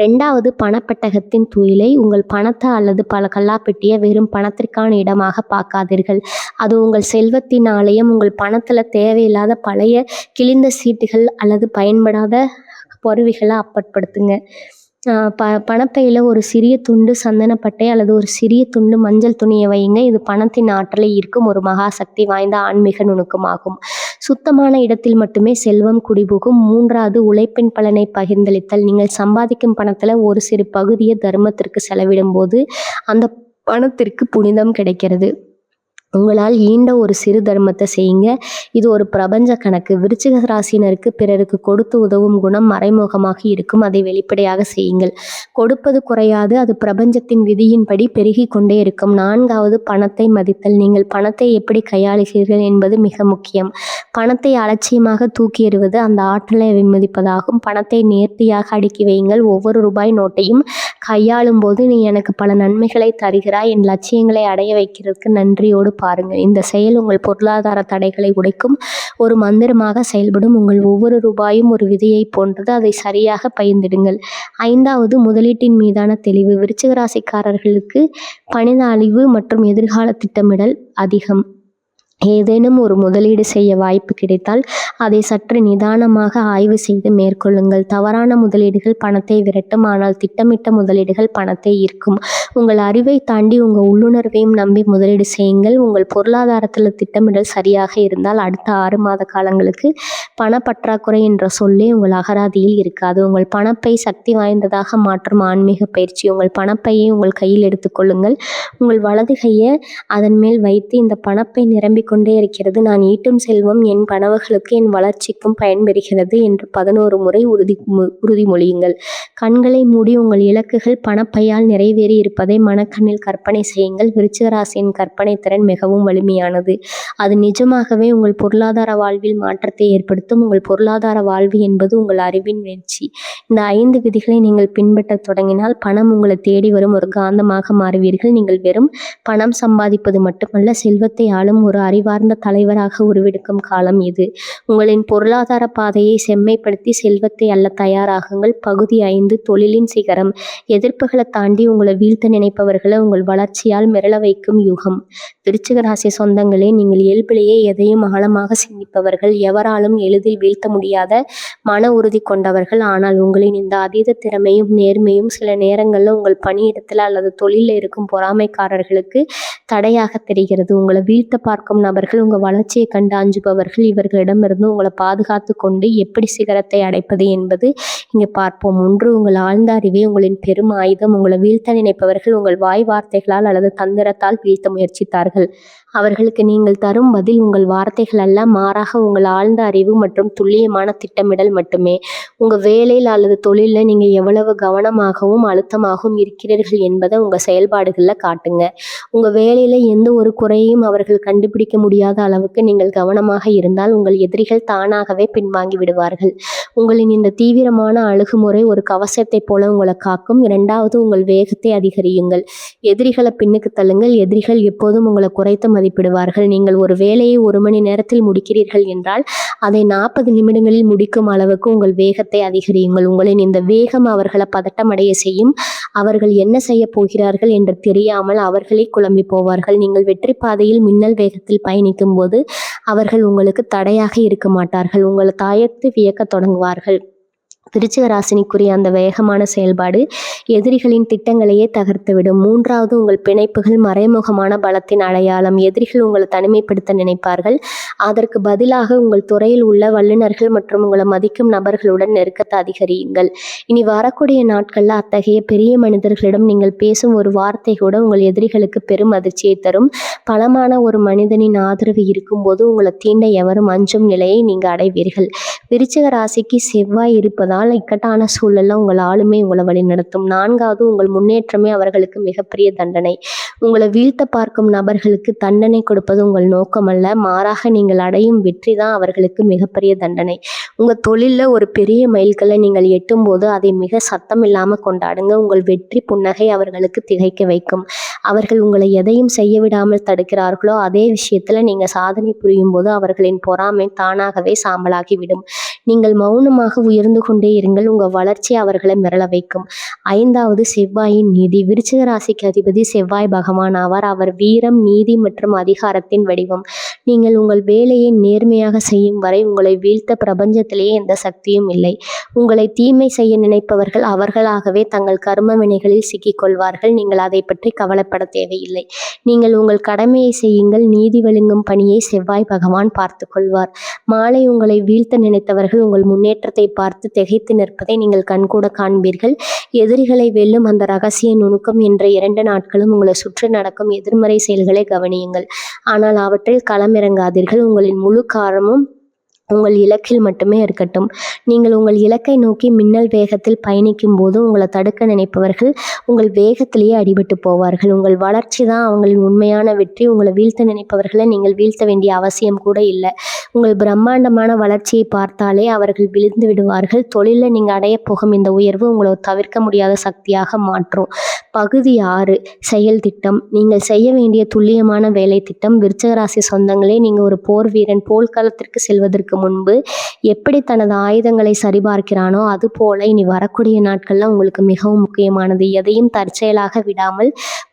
2வது, பணப்பெட்டகத்தின் துயிலை. உங்கள் பணத்தை அல்லது பல கல்லாப்பெட்டியை வெறும் பணத்திற்கான இடமாக பார்க்காதீர்கள். அது உங்கள் செல்வத்தின் ஆலயம். உங்கள் பணத்துல தேவையில்லாத பழைய கிழிந்த சீட்டுகள் அல்லது பயன்படாத பொருவிகளை அப்புறப்படுத்துங்க. பணப்பையில் ஒரு சிறிய துண்டு சந்தனப்பட்டை அல்லது ஒரு சிறிய துண்டு மஞ்சள் துணியை வையுங்க. இது பணத்தின் ஆற்றலை ஈர்க்கும் ஒரு மகா சக்தி வாய்ந்த ஆன்மீக நுணுக்கமாகும். சுத்தமான இடத்தில் மட்டுமே செல்வம் குடிபுகும். 3வது, உழைப்பின் பலனை பகிர்ந்தளித்தல். நீங்கள் சம்பாதிக்கும் பணத்தில் ஒரு சிறு பகுதியை தர்மத்திற்கு செலவிடும் போது அந்த பணத்திற்கு புனிதம் கிடைக்கிறது. உங்களால் ஈண்ட ஒரு சிறு தர்மத்தை செய்யுங்க. இது ஒரு பிரபஞ்ச கணக்கு. விருச்சிக ராசினருக்கு பிறருக்கு கொடுத்து உதவும் குணம் மறைமுகமாக இருக்கும். அதை வெளிப்படையாக செய்யுங்கள். கொடுப்பது குறையாது, அது பிரபஞ்சத்தின் விதியின்படி பெருகி கொண்டே இருக்கும். 4வது, பணத்தை மதித்தல். நீங்கள் பணத்தை எப்படி கையாளுகிறீர்கள் என்பது மிக முக்கியம். பணத்தை அலட்சியமாக தூக்கி எறிவது அந்த ஆற்றலை விமதிப்பதாகும். பணத்தை நேர்த்தியாக அடுக்கி வையுங்கள். ஒவ்வொரு ரூபாய் நோட்டையும் கையாளும் போது நீ எனக்கு பல நன்மைகளை தருகிறாய், என் லட்சியங்களை அடைய வைக்கிறதுக்கு நன்றியோடு பாருங்கள். இந்த செயல் உங்கள் பொருளாதார தடைகளை உடைக்கும் ஒரு மந்திரமாக செயல்படும். உங்கள் ஒவ்வொரு ரூபாயும் ஒரு விதையை போன்றது. அதை சரியாக பகிர்ந்திடுங்கள். 5வது, முதலீட்டின் மீதான தெளிவு. விருச்சிக ராசிக்காரர்களுக்கு பணித அழிவு மற்றும் எதிர்கால திட்டமிடல் அதிகம். ஏதேனும் ஒரு முதலீடு செய்ய வாய்ப்பு கிடைத்தால் அதை சற்று நிதானமாக ஆய்வு செய்து மேற்கொள்ளுங்கள். தவறான முதலீடுகள் பணத்தை விரட்டும், ஆனால் திட்டமிட்ட முதலீடுகள் பணத்தை ஈர்க்கும். உங்கள் அறிவை தாண்டி உங்கள் உள்ளுணர்வையும் நம்பி முதலீடு செய்யுங்கள். உங்கள் பொருளாதாரத்தில் திட்டமிடல் சரியாக இருந்தால் அடுத்த 6 மாத காலங்களுக்கு பணப்பற்றாக்குறை என்ற சொல்லே உங்கள் அகராதியில் இருக்காது. உங்கள் பணப்பை சக்தி வாய்ந்ததாக மாற்றும் ஆன்மீக பயிற்சி. உங்கள் பணப்பையை உங்கள் கையில் எடுத்துக்கொள்ளுங்கள். உங்கள் வலது கையை அதன் மேல் வைத்து இந்த பணப்பை நிரம்பிக் கொண்டே இருக்கிறது. நான் ஈட்டும் செல்வம் என் கனவுகளுக்கு என் வளர்ச்சிக்கும் பயன்பெறுகிறது என்று 11 முறை உறுதிமொழியுங்கள். கண்களை மூடி உங்கள் இலக்குகள் பணப்பையால் நிறைவேறி இருப்பதை மனக்கண்ணில் கற்பனை செய்யுங்கள். விருச்சிக ராசியின் கற்பனை திறன் மிகவும் வலிமையானது. அது நிஜமாகவே உங்கள் பொருளாதார வாழ்வில் மாற்றத்தை ஏற்படுத்தும். உங்கள் பொருளாதார வாழ்வு என்பது உங்கள் அறிவின் முயற்சி. இந்த 5 விதிகளை நீங்கள் பின்பற்ற தொடங்கினால் பணம் உங்களை தேடி வரும் ஒரு காந்தமாக மாறுவீர்கள். நீங்கள் வெறும் பணம் சம்பாதிப்பது மட்டுமல்ல, செல்வத்தை ஆளும் ஒரு அறிவார்ந்த தலைவராக உருவெடுக்கும் காலம் இது. உங்களின் பொருளாதார பாதையை செம்மைப்படுத்தி செல்வத்தை அள்ள தயாராகுங்கள். பகுதி 5, தொழிலின் சிகரம். எதிர்ப்புகளை தாண்டி உங்களை வீழ்த்த நினைப்பவர்களை உங்கள் வளர்ச்சியால் மிரள வைக்கும் யுகம். விருச்சிக ராசி சொந்தங்களே, நீங்கள் இயல்பிலேயே எதையும் ஆழமாக சிந்திப்பவர்கள், எவராலும் எளிதில் வீழ்த்த முடியாத மன உறுதி கொண்டவர்கள். ஆனால் உங்களின் இந்த அதீத திறமையும் நேர்மையும் சில நேரங்களில் உங்கள் பணியிடத்தில் அல்லது தொழிலில் இருக்கும் பொறாமைக்காரர்களுக்கு தடையாக தெரிகிறது. உங்களை வீழ்த்த பார்க்கும் நபர்கள், உங்கள் வளர்ச்சியை கண்டு அஞ்சுபவர்கள், இவர்களிடமிருந்து உங்களை பாதுகாத்து கொண்டு எப்படி சிகரத்தை அடைப்பது என்பது இங்கே பார்ப்போம். 1. உங்கள் ஆழ்ந்த அறிவே உங்களின் பெரும் ஆயுதம். உங்களை வீழ்த்த நினைப்பவர்கள் உங்கள் வாய் வார்த்தைகளால் அல்லது தந்திரத்தால் வீழ்த்த முயற்சித்தார்கள். அவர்களுக்கு நீங்கள் தரும் பதில் உங்கள் வார்த்தைகள் அல்ல, மாறாக உங்கள் ஆழ்ந்த அறிவு மற்றும் துல்லியமான திட்டமிடல் மட்டுமே. உங்கள் வேலையில் அல்லது தொழிலில் நீங்கள் எவ்வளவு கவனமாகவும் அழுத்தமாகவும் இருக்கிறீர்கள் என்பதை உங்கள் செயல்பாடுகளில் காட்டுங்க. உங்கள் வேலையில் எந்த ஒரு குறையையும் அவர்கள் கண்டுபிடிக்க முடியாத அளவுக்கு நீங்கள் கவனமாக இருந்தால் உங்கள் எதிரிகள் தானாகவே பின்வாங்கி விடுவார்கள். உங்களின் இந்த தீவிரமான அணுகுமுறை ஒரு கவசத்தைப் போல உங்களை காக்கும். 2வது, உங்கள் வேகத்தை அதிகரியுங்கள். எதிரிகளை பின்னுக்கு தள்ளுங்கள். எதிரிகள் எப்போதும் உங்களை குறைத்து மதிப்பிடுவார்கள். நீங்கள் ஒரு வேலையை 1 மணி நேரத்தில் முடிக்கிறீர்கள் என்றால் அதை 40 நிமிடங்களில் முடிக்கும் அளவுக்கு உங்கள் வேகத்தை அதிகரியுங்கள். உங்களின் இந்த வேகம் அவர்களை பதட்டமடைய செய்யும். அவர்கள் என்ன செய்ய போகிறார்கள் என்று தெரியாமல் அவர்களே குழம்பி போவார்கள். நீங்கள் வெற்றி பாதையில் மின்னல் வேகத்தில் பயணிக்கும் போது அவர்கள் உங்களுக்கு தடையாக இருக்க மாட்டார்கள். உங்களை தாயத்து வியக்க தொடங்குவார்கள். விருச்சிக ராசினிக்குரிய அந்த வேகமான செயல்பாடு எதிரிகளின் திட்டங்களையே தகர்த்துவிடும். 3வது, உங்கள் பிணைப்புகள் மறைமுகமான பலத்தின் அடையாளம். எதிரிகள் உங்களை தனிமைப்படுத்த நினைப்பார்கள். அதற்கு பதிலாக உங்கள் துறையில் உள்ள வல்லுநர்கள் மற்றும் உங்களை மதிக்கும் நபர்களுடன் நெருக்கத்தை அதிகரியுங்கள். இனி வரக்கூடிய நாட்களில் அத்தகைய பெரிய மனிதர்களிடம் நீங்கள் பேசும் ஒரு வார்த்தை கூட உங்கள் எதிரிகளுக்கு பெரும் அதிர்ச்சியை தரும். பலமான ஒரு மனிதனின் ஆதரவு இருக்கும்போது உங்களை தீண்ட எவரும் அஞ்சும் நிலையை நீங்கள் அடைவீர்கள். விருச்சிக ராசிக்கு செவ்வாய் இருப்பதால் இக்கட்டான சூழல்ல உங்கள் ஆளுமை உங்களை வழிநடத்தும். 4வது, உங்கள் முன்னேற்றமே அவர்களுக்கு மிகப்பெரிய தண்டனை. உங்களை வீழ்த்த பார்க்கும் நபர்களுக்கு தண்டனை கொடுப்பது உங்கள் நோக்கம் அல்ல, மாறாக நீங்கள் அடையும் வெற்றி தான் அவர்களுக்கு மிகப்பெரிய தண்டனை. உங்கள் தொழிலில் ஒரு பெரிய மைல்கல்லை நீங்கள் எட்டும் போது அதை மிக சத்தம் இல்லாமல் கொண்டாடுங்க. உங்கள் வெற்றி புன்னகை அவர்களுக்கு திகைக்க வைக்கும். அவர்கள் உங்களை எதையும் செய்ய விடாமல் தடுக்கிறார்களோ அதே விஷயத்தில் நீங்கள் சாதனை புரியும் போது அவர்களின் பொறாமை தானாகவே சாம்பலாகிவிடும். நீங்கள் மௌனமாக உயர்ந்து கொண்டே இருங்கள். உங்கள் வளர்ச்சி அவர்களை மிரள வைக்கும். 5வது, செவ்வாயின் நீதி. விருச்சிக ராசிக்கு அதிபதி செவ்வாய் பகவான் ஆவார். அவர் வீரம், நீதி மற்றும் அதிகாரத்தின் வடிவம். நீங்கள் உங்கள் வேலையை நேர்மையாக செய்யும் வரை உங்களை வீழ்த்த பிரபஞ்சத்திலேயே எந்த சக்தியும் இல்லை. உங்களை தீமை செய்ய நினைப்பவர்கள் அவர்களாகவே தங்கள் கர்ம வினைகளில் சிக்கிக்கொள்வார்கள். நீங்கள் அதை பற்றி கவலைப்பட தேவையில்லை. நீங்கள் உங்கள் கடமையை செய்யுங்கள். நீதி வழங்கும் பணியை செவ்வாய் பகவான் பார்த்து கொள்வார். மாலை உங்களை வீழ்த்த நினைத்தவர்கள் உங்கள் முன்னேற்றத்தை பார்த்து திகைத்து நிற்பதை நீங்கள் கண்கூட காண்பீர்கள். எதிரிகளை வெல்லும் அந்த ரகசிய நுணுக்கம் என்ற 2 நாட்களும் உங்களை சுற்றி நடக்கும் எதிர்மறை செயல்களை கவனியுங்கள். ஆனால் அவற்றில் களமிறங்காதீர்கள். உங்களின் முழு காரணமும் உங்கள் இலக்கில் மட்டுமே இருக்கட்டும். நீங்கள் உங்கள் இலக்கை நோக்கி மின்னல் வேகத்தில் பயணிக்கும் போது உங்களை தடுக்க நினைப்பவர்கள் உங்கள் வேகத்திலேயே அடிபட்டு போவார்கள். உங்கள் வளர்ச்சி தான் அவங்களின் உண்மையான வெற்றி. உங்களை வீழ்த்த நினைப்பவர்களை நீங்கள் வீழ்த்த வேண்டிய அவசியம் கூட இல்லை. உங்கள் பிரம்மாண்டமான வளர்ச்சியை பார்த்தாலே அவர்கள் விழுந்து விடுவார்கள். தொழிலில் நீங்கள் அடைய போகும் இந்த உயர்வு உங்களை தவிர்க்க முடியாத சக்தியாக மாற்றும். பகுதி 6, செயல் திட்டம். நீங்கள் செய்ய வேண்டிய துல்லியமான வேலை திட்டம். விருச்சிக ராசி சொந்தங்களே, நீங்கள் ஒரு போர் வீரன் போர்க்களத்திற்கு செல்வதற்கு முன்பு எப்படி தனது ஆயுதங்களை சரிபார்க்கிறானோ அது போல இனி வரக்கூடிய நாட்கள்லாம் உங்களுக்கு மிகவும் முக்கியமானது. எதையும் தற்செயலாக விடாமல்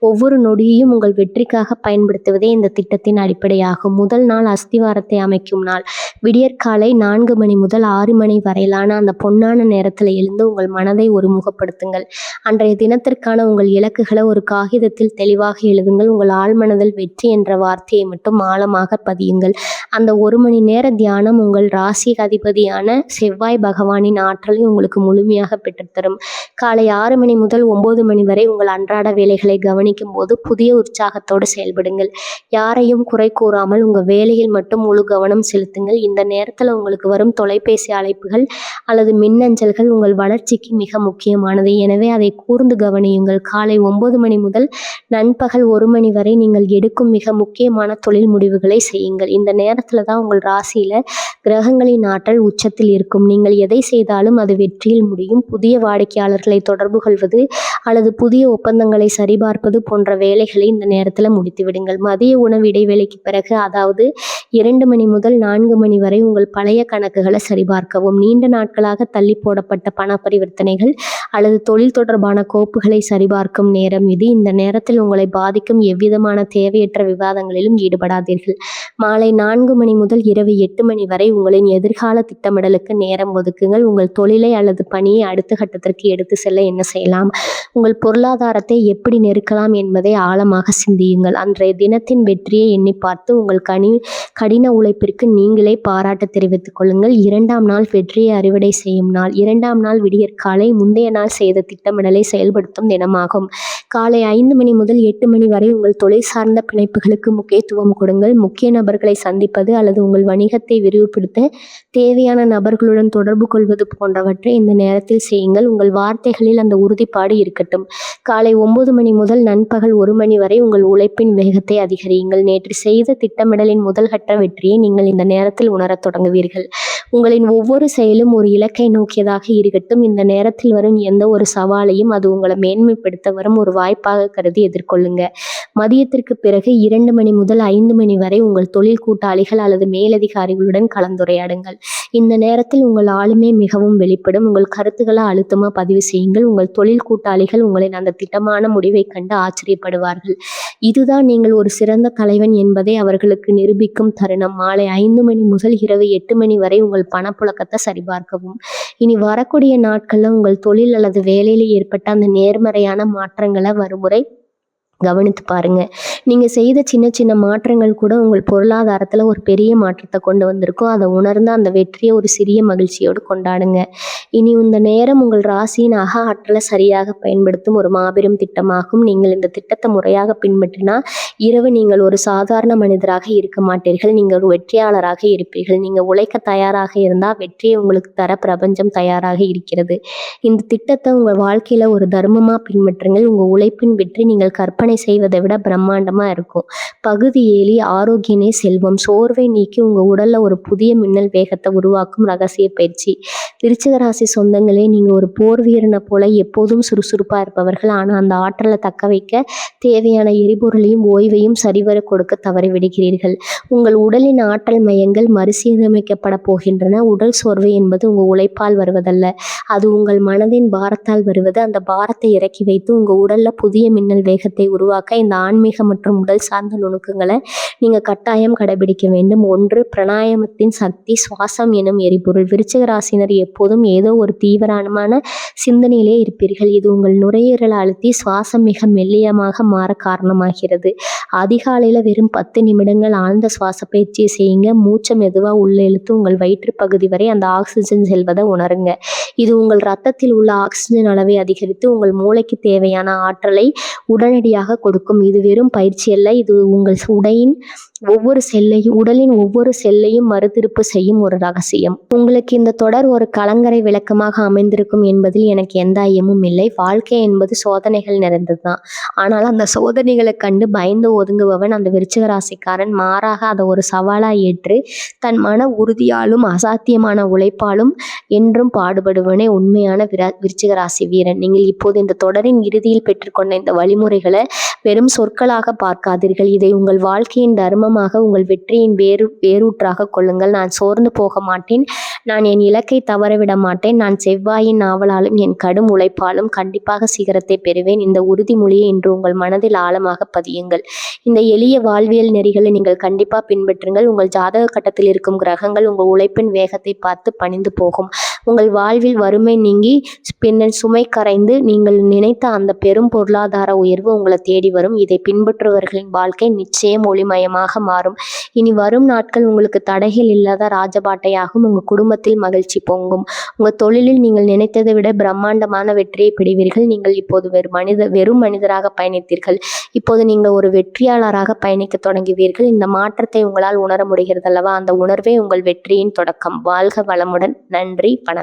ஒவ்வொரு நொடியையும் உங்கள் வெற்றிக்காக பயன்படுத்துவதே இந்த திட்டத்தின் அடிப்படையாகும். முதல் நாள் அஸ்திவாரத்தை அமைக்கும் நாள். விடியற்காலை 4 மணி முதல் 6 மணி வரையிலான அந்த பொன்னான நேரத்தில் எழுந்து உங்கள் மனதை ஒருமுகப்படுத்துங்கள். அன்றைய தினத்திற்கான உங்கள் இலக்குகளை ஒரு காகிதத்தில் தெளிவாக எழுதுங்கள். உங்கள் ஆழ்மனதில் வெற்றி என்ற வார்த்தையை மட்டும் ஆழமாக பதியுங்கள். அந்த 1 மணி நேர தியானம் உங்கள் ராசி அதிபதியான செவ்வாய் பகவானின் ஆற்றலை உங்களுக்கு முழுமையாக பெற்றுத்தரும். காலை 6 மணி முதல் 9 மணி வரை உங்கள் அன்றாட வேலைகளை கவனிக்கும் போது புதிய உற்சாகத்தோடு செயல்படுங்கள். யாரையும் குறை கூறாமல் உங்கள் வேலையில் மட்டும் முழு கவனம் செலுத்துங்கள். இந்த நேரத்தில் உங்களுக்கு வரும் தொலைபேசி அழைப்புகள் அல்லது மின்னஞ்சல்கள் உங்கள் வளர்ச்சிக்கு மிக முக்கியமானது. எனவே அதை கூர்ந்து கவனியுங்கள். காலை 9 மணி முதல் நண்பகல் 1 மணி வரை நீங்கள் எடுக்கும் மிக முக்கியமான தொழில் முடிவுகளை செய்யுங்கள். இந்த நேரத்தில் தான் உங்கள் ராசியில் கிரகங்களின் ஆற்றல் உச்சத்தில் இருக்கும். நீங்கள் எதை செய்தாலும் அது வெற்றியில் முடியும். புதிய வாடிக்கையாளர்களை தொடர்பு கொள்வது அல்லது புதிய ஒப்பந்தங்களை சரிபார்ப்பது போன்ற வேலைகளை இந்த நேரத்தில் முடித்துவிடுங்கள். மதிய உணவு இடைவேளைக்கு பிறகு, அதாவது 2 மணி முதல் 4 மணி வரை உங்கள் பழைய கணக்குகளை சரிபார்க்கவும். நீண்ட நாட்களாக தள்ளி போடப்பட்ட பண பரிவர்த்தனைகள் அல்லது தொழில் தொடர்பான கோப்புகளை சரிபார்க்கும் நேரம் இது. இந்த நேரத்தில் உங்களை பாதிக்கும் எவ்விதமான தேவையற்ற விவாதங்களிலும் ஈடுபடாதீர்கள். மாலை 4 மணி முதல் இரவு 8 மணி வரை உங்களின் எதிர்கால திட்டமிடலுக்கு நேரம் ஒதுக்குங்கள். உங்கள் தொழிலை அல்லது பணியை அடுத்த கட்டத்திற்கு எடுத்து செல்ல என்ன செய்யலாம், உங்கள் பொருளாதாரத்தை எப்படி நெருக்கலாம் என்பதை ஆழமாக சிந்தியுங்கள். அன்றைய தினத்தின் வெற்றியை எண்ணி பார்த்து உங்கள் கடின உழைப்பிற்கு நீங்களே பாராட்டு தெரிவித்துக் கொள்ளுங்கள். 2ஆம் நாள் வெற்றியை அறுவடை செய்யும் நாள். 2ஆம் நாள் விடியற்காலை முந்தைய நாள் செய்த திட்டமிடலை செயல்படுத்தும் தினமாகும். காலை 5 மணி முதல் 8 மணி வரை உங்கள் தொழில் சார்ந்த பிணைப்புகளுக்கு முக்கியத்துவம் கொடுங்கள். முக்கிய நபர்களை சந்திப்பது அல்லது உங்கள் வணிகத்தை விரிவுபடுத்த தேவையான நபர்களுடன் தொடர்பு கொள்வது போன்றவற்றை இந்த நேரத்தில் செய்யுங்கள். உங்கள் வார்த்தைகளில் அந்த உறுதிப்பாடு இருக்கட்டும். காலை 9 மணி முதல் நண்பகல் 1 மணி வரை உங்கள் உழைப்பின் வேகத்தை அதிகரியுங்கள். நேற்று செய்த திட்டமிடலின் முதல் கட்ட வெற்றியை நீங்கள் இந்த நேரத்தில் உணரத் தொடங்குவீர்கள். உங்களின் ஒவ்வொரு செயலும் ஒரு இலக்கை நோக்கியதாக இருக்கட்டும். இந்த நேரத்தில் வரும் எந்த ஒரு சவாலையும் அது உங்களை மேன்மைப்படுத்த வரும் ஒரு வாய்ப்பாக கருதி எதிர்கொள்ளுங்க. மதியத்திற்கு பிறகு 2 மணி முதல் 5 மணி வரை உங்கள் தொழில் கூட்டாளிகள் அல்லது மேலதிகாரிகளுடன் கலந்துரையாடுங்கள். இந்த நேரத்தில் உங்கள் ஆளுமை மிகவும் வெளிப்படும். உங்கள் கருத்துக்களை அழுத்தமாக பதிவு செய்யுங்கள். உங்கள் தொழில் கூட்டாளிகள் உங்களின் அந்த திட்டமான முடிவை கண்டு ஆச்சரியப்படுவார்கள். இதுதான் நீங்கள் ஒரு சிறந்த தலைவன் என்பதை அவர்களுக்கு நிரூபிக்கும் தருணம். மாலை 5 மணி முதல் இரவு 8 மணி வரை உங்கள் பணப்புழக்கத்தை சரிபார்க்கவும். இனி வரக்கூடிய நாட்கள்ல உங்கள் தொழில் அல்லது வேலையில் ஏற்பட்ட அந்த நேர்மறையான மாற்றங்களை வருமுறை கவனித்து பாருங்க. நீங்க செய்த சின்ன சின்ன மாற்றங்கள் கூட உங்கள் பொருளாதாரத்துல ஒரு பெரிய மாற்றத்தை கொண்டு வந்திருக்கும். அதை உணர்ந்து அந்த வெற்றியை ஒரு சிறிய மகிழ்ச்சியோடு கொண்டாடுங்க. இனி இந்த நேரம் உங்கள் ராசியின் ஆற்றலை சரியாக பயன்படுத்தும் ஒரு மாபெரும் திட்டமாகும். நீங்கள் இந்த திட்டத்தை முறையாக பின்பற்றினா இரவு நீங்கள் ஒரு சாதாரண மனிதராக இருக்க மாட்டீர்கள். நீங்கள் ஒரு வெற்றியாளராக இருப்பீர்கள். நீங்க உழைக்க தயாராக இருந்தால் வெற்றியை உங்களுக்கு தர பிரபஞ்சம் தயாராக இருக்கிறது. இந்த திட்டத்தை உங்கள் வாழ்க்கையில ஒரு தர்மமா பின்பற்றுங்கள். உங்க உழைப்பின் வெற்றி நீங்கள் கற்பனை செய்வதை விட பிரம்மாண்டமா இருக்கும். பகுதி 7 ஆரோக்கியமே செல்வம். சோர்வை நீக்கி உங்க உடல்ல ஒரு புதிய மின்னல் வேகத்தை உருவாக்கும் ரகசிய பயிற்சி. விருச்சிக ராசி சொந்தங்களே, நீங்க ஒரு போர் வீரனை போல எப்போதும் சுறுசுறுப்பா இருப்பவர்கள். ஆனா அந்த ஆற்றலை தக்க வைக்க தேவையான எரிபொருளையும் ஓய்வையும் சரிவர கொடுக்க தவறிவிடுகிறீர்கள். உங்கள் உடலின் ஆற்றல் மையங்கள் மறுசீரமைக்கப்பட போகின்றன. உடல் சோர்வு என்பது உங்க உழைப்பால் வருவதல்ல, அது உங்கள் மனதின் பாரத்தால் வருவது. அந்த பாரத்தை இறக்கி வைத்து உங்க உடல்ல புதிய மின்னல் வேகத்தை உருவாக்க இந்த ஆன்மீக மற்றும் உடல் சார்ந்த நுணுக்கங்களை நீங்க கட்டாயம் கடைபிடிக்க வேண்டும். 1. பிராணாயாமத்தின் சக்தி. சுவாசம் எனும் எரிபொருள். விருச்சிக ராசினர் எப்போதும் ஏதோ ஒரு தீவிரமான சிந்தனையிலே இருப்பீர்கள். இது உங்கள் நுரையீரலை அழுத்தி சுவாசம் மிக மெல்லியமாக மாற காரணமாகிறது. அதிகாலையில வெறும் 10 நிமிடங்கள் ஆழ்ந்த சுவாச பயிற்சியை செய்யுங்க. மூச்சை மெதுவா உள்ள இழுத்து உங்கள் வயிற்று பகுதி வரை அந்த ஆக்சிஜன் செல்வதை உணருங்க. இது உங்கள் ரத்தத்தில் உள்ள ஆக்சிஜன் அளவை அதிகரித்து உங்கள் மூளைக்கு தேவையான ஆற்றலை உடனடியாக கொடுக்கும். இது வெறும் பயிற்சி அல்ல, இது உங்கள் உடலின் ஒவ்வொரு செல்லையும் மறுதிருப்பு செய்யும் ஒரு ரகசியம். உங்களுக்கு இந்த தொடர் ஒரு கலங்கரை விளக்கமாக அமைந்திருக்கும் என்பதில் எனக்கு எந்த ஐயமும் இல்லை. வாழ்க்கை என்பது சோதனைகள் நிறைந்ததுதான். ஆனால் அந்த சோதனைகளை கண்டு பயந்து ஒதுங்குபவன் அந்த விருச்சிக ராசிக்காரன். மாறாக அதை ஒரு சவாலா ஏற்று தன் மன உறுதியாலும் அசாத்தியமான உழைப்பாலும் என்றும் பாடுபடுவனே உண்மையான விருச்சிக ராசி வீரன். நீங்கள் இப்போது இந்த தொடரின் இறுதியில் பெற்றுக்கொண்ட இந்த வழிமுறைகளை வெறும் சொற்களாக பார்க்காதீர்கள். இதை உங்கள் வாழ்க்கையின் தர்மமாக, உங்கள் வெற்றியின் வேரூற்றாக கொள்ளுங்கள். நான் சோர்ந்து போக மாட்டேன். நான் என் இலக்கை தவறவிட மாட்டேன். நான் செவ்வாயின் நாவலாலும் என் கடும் உழைப்பாலும் கண்டிப்பாக சிகரத்தை பெறுவேன். இந்த உறுதிமொழியை இன்று உங்கள் மனதில் ஆழமாக பதியுங்கள். இந்த எளிய வாழ்வியல் நெறிகளை நீங்கள் கண்டிப்பாக பின்பற்றுங்கள். உங்கள் ஜாதக கட்டத்தில் இருக்கும் கிரகங்கள் உங்கள் உழைப்பின் வேகத்தை பார்த்து பணிந்து போகும். உங்கள் வாழ்வில் வறுமை நீங்கி பின்னர் சுமை கரைந்து நீங்கள் நினைத்த அந்த பெரும் பொருளாதார உயர்வு உங்களை தேடி வரும். இதை பின்பற்றுபவர்களின் வாழ்க்கை நிச்சயம் ஒளிமயமாக மாறும். இனி வரும் நாட்கள் உங்களுக்கு தடைகள் இல்லாத ராஜபாட்டையாகும். உங்கள் குடும்பத்தில் மகிழ்ச்சி பொங்கும். உங்கள் தொழிலில் நீங்கள் நினைத்ததை விட பிரம்மாண்டமான வெற்றியை பெறுவீர்கள். நீங்கள் இப்போது வெறும் மனிதராக பயணித்தீர்கள். இப்போது நீங்கள் ஒரு வெற்றியாளராக பயணிக்க தொடங்குவீர்கள். இந்த மாற்றத்தை உங்களால் உணர முடிகிறது அல்லவா? அந்த உணர்வே உங்கள் வெற்றியின் தொடக்கம். வாழ்க வளமுடன். நன்றி. வணக்கம்.